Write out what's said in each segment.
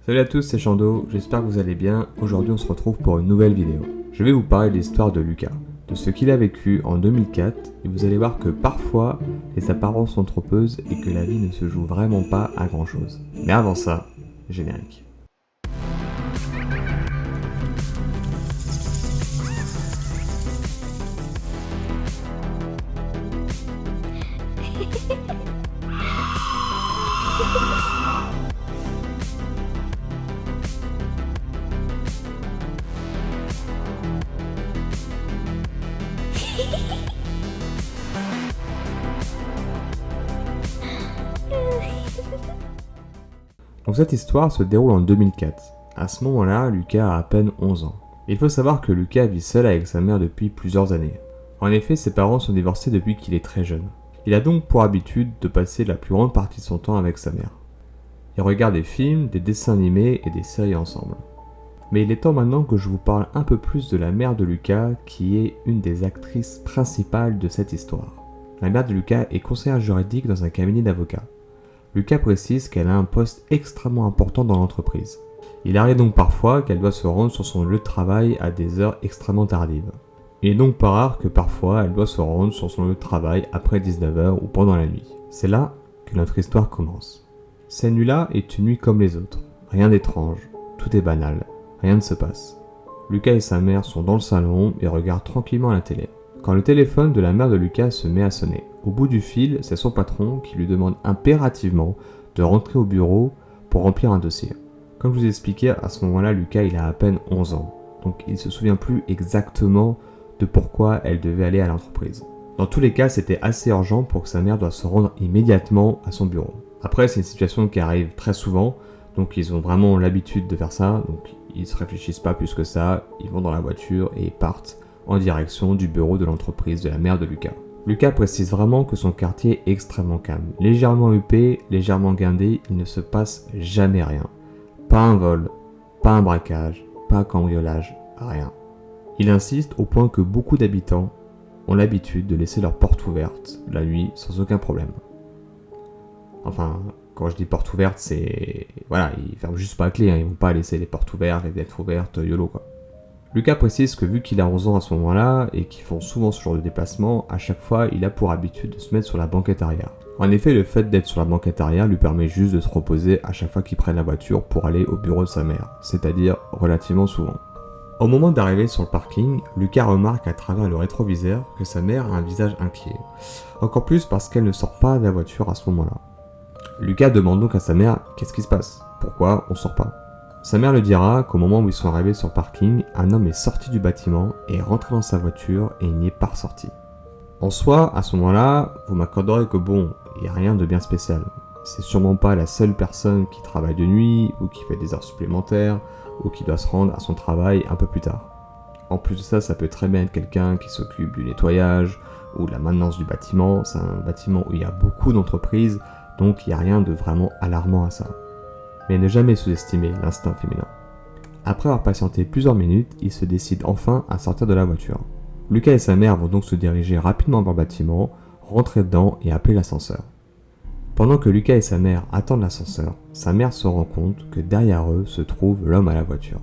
Salut à tous, c'est Chando, j'espère que vous allez bien. Aujourd'hui on se retrouve pour une nouvelle vidéo. Je vais vous parler de l'histoire de Lucas, de ce qu'il a vécu en 2004, et vous allez voir que parfois les apparences sont trompeuses et que la vie ne se joue vraiment pas à grand chose. Mais avant ça, générique. Donc cette histoire se déroule en 2004. À ce moment-là, Lucas a à peine 11 ans. Il faut savoir que Lucas vit seul avec sa mère depuis plusieurs années. En effet, ses parents sont divorcés depuis qu'il est très jeune. Il a donc pour habitude de passer la plus grande partie de son temps avec sa mère. Ils regardent des films, des dessins animés et des séries ensemble. Mais il est temps maintenant que je vous parle un peu plus de la mère de Lucas, qui est une des actrices principales de cette histoire. La mère de Lucas est conseillère juridique dans un cabinet d'avocats. Lucas précise qu'elle a un poste extrêmement important dans l'entreprise. Il arrive donc parfois qu'elle doit se rendre sur son lieu de travail à des heures extrêmement tardives. Il est donc pas rare que parfois elle doit se rendre sur son lieu de travail après 19h ou pendant la nuit. C'est là que notre histoire commence. Cette nuit-là est une nuit comme les autres. Rien d'étrange, tout est banal, rien ne se passe. Lucas et sa mère sont dans le salon et regardent tranquillement la télé. Quand le téléphone de la mère de Lucas se met à sonner, au bout du fil, c'est son patron qui lui demande impérativement de rentrer au bureau pour remplir un dossier. Comme je vous ai expliqué, à ce moment-là, Lucas il a à peine 11 ans, donc il ne se souvient plus exactement de pourquoi elle devait aller à l'entreprise. Dans tous les cas, c'était assez urgent pour que sa mère doive se rendre immédiatement à son bureau. Après, c'est une situation qui arrive très souvent, donc ils ont vraiment l'habitude de faire ça, donc ils ne se réfléchissent pas plus que ça, ils vont dans la voiture et partent en direction du bureau de l'entreprise de la mère de Lucas. Lucas précise vraiment que son quartier est extrêmement calme, légèrement huppé, légèrement guindé, il ne se passe jamais rien. Pas un vol, pas un braquage, pas un cambriolage, rien. Il insiste au point que beaucoup d'habitants ont l'habitude de laisser leurs portes ouvertes la nuit sans aucun problème. Enfin, quand je dis porte ouverte, c'est... Voilà, ils ferment juste pas la clé, ils vont pas laisser les portes ouvertes, les fenêtres ouvertes, YOLO quoi. Lucas précise que vu qu'il a 11 ans à ce moment-là, et qu'ils font souvent ce genre de déplacement, à chaque fois, il a pour habitude de se mettre sur la banquette arrière. En effet, le fait d'être sur la banquette arrière lui permet juste de se reposer à chaque fois qu'il prenne la voiture pour aller au bureau de sa mère, c'est-à-dire relativement souvent. Au moment d'arriver sur le parking, Lucas remarque à travers le rétroviseur que sa mère a un visage inquiet. Encore plus parce qu'elle ne sort pas de la voiture à ce moment-là. Lucas demande donc à sa mère « Qu'est-ce qui se passe ? Pourquoi on sort pas ?» Sa mère lui dira qu'au moment où ils sont arrivés sur le parking, un homme est sorti du bâtiment et est rentré dans sa voiture et il n'y est pas ressorti. En soi, à ce moment-là, vous m'accorderez que bon, il n'y a rien de bien spécial. C'est sûrement pas la seule personne qui travaille de nuit ou qui fait des heures supplémentaires ou qui doit se rendre à son travail un peu plus tard. En plus de ça, ça peut très bien être quelqu'un qui s'occupe du nettoyage ou de la maintenance du bâtiment. C'est un bâtiment où il y a beaucoup d'entreprises, donc il n'y a rien de vraiment alarmant à ça. Mais ne jamais sous-estimer l'instinct féminin. Après avoir patienté plusieurs minutes, il se décide enfin à sortir de la voiture. Lucas et sa mère vont donc se diriger rapidement vers le bâtiment, rentrer dedans et appeler l'ascenseur. Pendant que Lucas et sa mère attendent l'ascenseur, sa mère se rend compte que derrière eux se trouve l'homme à la voiture.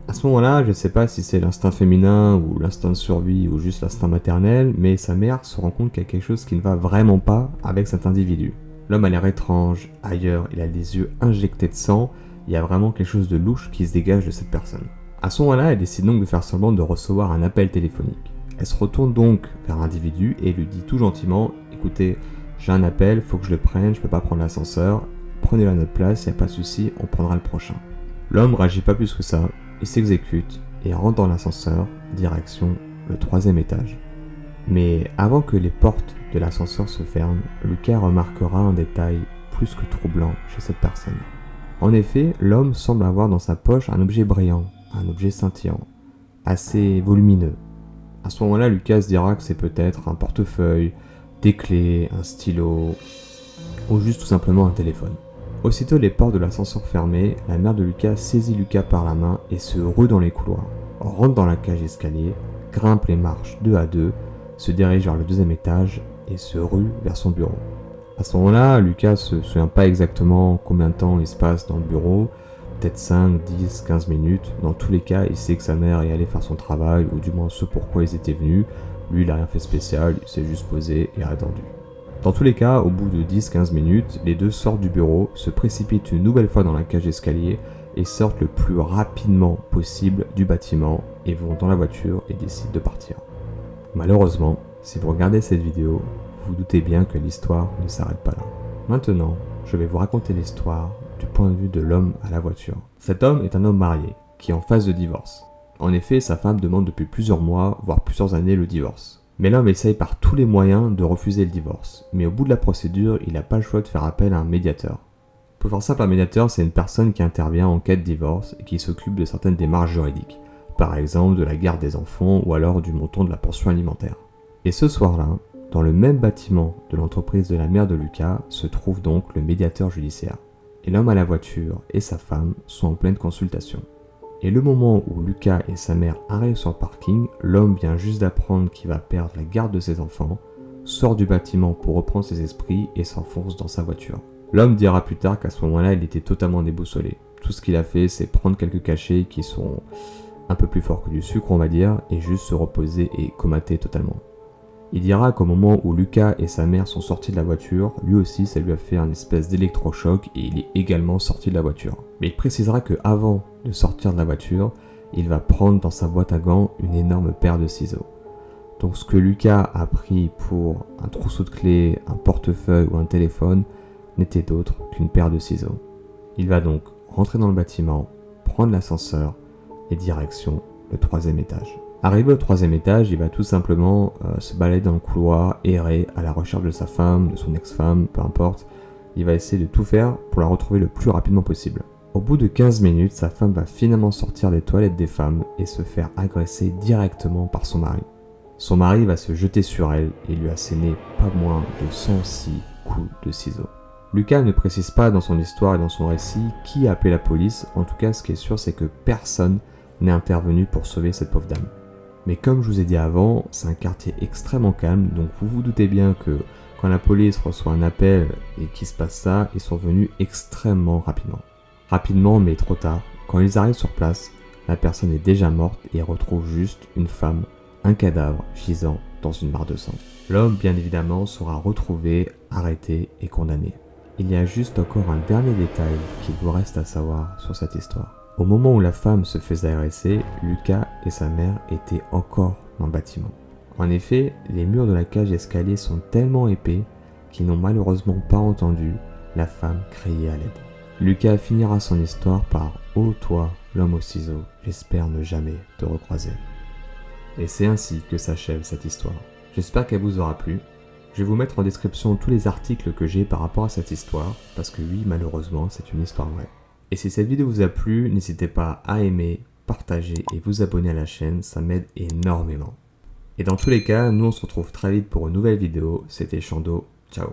À ce moment-là, je ne sais pas si c'est l'instinct féminin ou l'instinct de survie ou juste l'instinct maternel, mais sa mère se rend compte qu'il y a quelque chose qui ne va vraiment pas avec cet individu. L'homme a l'air étrange, ailleurs, il a les yeux injectés de sang, il y a vraiment quelque chose de louche qui se dégage de cette personne. À ce moment-là, elle décide donc de faire semblant de recevoir un appel téléphonique. Elle se retourne donc vers l'individu et lui dit tout gentiment « Écoutez, j'ai un appel, faut que je le prenne, je peux pas prendre l'ascenseur, prenez-le à notre place, y a pas de souci, on prendra le prochain. » L'homme réagit pas plus que ça, il s'exécute et rentre dans l'ascenseur, direction le 3e étage. Mais avant que les portes de l'ascenseur se ferment, Lucas remarquera un détail plus que troublant chez cette personne. En effet, l'homme semble avoir dans sa poche un objet brillant, un objet scintillant, assez volumineux. À ce moment-là, Lucas se dira que c'est peut-être un portefeuille, des clés, un stylo, ou juste tout simplement un téléphone. Aussitôt les portes de l'ascenseur fermées, la mère de Lucas saisit Lucas par la main et se rue dans les couloirs, rentre dans la cage d'escalier, grimpe les marches 2 à 2, se dirige vers le 2e étage et se rue vers son bureau. À ce moment-là, Lucas se souvient pas exactement combien de temps il se passe dans le bureau, peut-être 5, 10, 15 minutes. Dans tous les cas, il sait que sa mère est allée faire son travail, ou du moins ce pourquoi ils étaient venus. Lui, il a rien fait de spécial, il s'est juste posé et attendu. Dans tous les cas, au bout de 10-15 minutes, les deux sortent du bureau, se précipitent une nouvelle fois dans la cage d'escalier et sortent le plus rapidement possible du bâtiment et vont dans la voiture et décident de partir. Malheureusement, si vous regardez cette vidéo, vous vous doutez bien que l'histoire ne s'arrête pas là. Maintenant, je vais vous raconter l'histoire du point de vue de l'homme à la voiture. Cet homme est un homme marié, qui est en phase de divorce. En effet, sa femme demande depuis plusieurs mois, voire plusieurs années, le divorce. Mais l'homme essaye par tous les moyens de refuser le divorce. Mais au bout de la procédure, il n'a pas le choix de faire appel à un médiateur. Pour faire simple, un médiateur, c'est une personne qui intervient en cas de divorce et qui s'occupe de certaines démarches juridiques. Par exemple, de la garde des enfants ou alors du montant de la pension alimentaire. Et ce soir-là, dans le même bâtiment de l'entreprise de la mère de Lucas, se trouve donc le médiateur judiciaire. Et l'homme à la voiture et sa femme sont en pleine consultation. Et le moment où Lucas et sa mère arrivent sur le parking, l'homme vient juste d'apprendre qu'il va perdre la garde de ses enfants, sort du bâtiment pour reprendre ses esprits et s'enfonce dans sa voiture. L'homme dira plus tard qu'à ce moment-là, il était totalement déboussolé. Tout ce qu'il a fait, c'est prendre quelques cachets qui sont un peu plus forts que du sucre, on va dire, et juste se reposer et comater totalement. Il dira qu'au moment où Lucas et sa mère sont sortis de la voiture, lui aussi ça lui a fait un espèce d'électrochoc et il est également sorti de la voiture. Mais il précisera qu'avant de sortir de la voiture, il va prendre dans sa boîte à gants une énorme paire de ciseaux. Donc ce que Lucas a pris pour un trousseau de clés, un portefeuille ou un téléphone n'était d'autre qu'une paire de ciseaux. Il va donc rentrer dans le bâtiment, prendre l'ascenseur et direction le 3e étage. Arrivé au 3e étage, il va tout simplement se balader dans le couloir, errer à la recherche de sa femme, de son ex-femme, peu importe. Il va essayer de tout faire pour la retrouver le plus rapidement possible. Au bout de 15 minutes, sa femme va finalement sortir des toilettes des femmes et se faire agresser directement par son mari. Son mari va se jeter sur elle et lui asséner pas moins de 106 coups de ciseaux. Lucas ne précise pas dans son histoire et dans son récit qui a appelé la police. En tout cas, ce qui est sûr, c'est que personne n'est intervenu pour sauver cette pauvre dame. Mais comme je vous ai dit avant, c'est un quartier extrêmement calme, donc vous vous doutez bien que quand la police reçoit un appel et qu'il se passe ça, ils sont venus extrêmement rapidement. Rapidement, mais trop tard. Quand ils arrivent sur place, la personne est déjà morte et retrouve juste une femme, un cadavre gisant dans une mare de sang. L'homme, bien évidemment, sera retrouvé, arrêté et condamné. Il y a juste encore un dernier détail qu'il vous reste à savoir sur cette histoire. Au moment où la femme se faisait agresser, Lucas et sa mère étaient encore dans le bâtiment. En effet, les murs de la cage d'escalier sont tellement épais qu'ils n'ont malheureusement pas entendu la femme crier à l'aide. Lucas finira son histoire par « Oh toi, l'homme aux ciseaux, j'espère ne jamais te recroiser ». Et c'est ainsi que s'achève cette histoire. J'espère qu'elle vous aura plu. Je vais vous mettre en description tous les articles que j'ai par rapport à cette histoire, parce que oui, malheureusement, c'est une histoire vraie. Et si cette vidéo vous a plu, n'hésitez pas à aimer, partager et vous abonner à la chaîne, ça m'aide énormément. Et dans tous les cas, nous on se retrouve très vite pour une nouvelle vidéo. C'était Chando, ciao.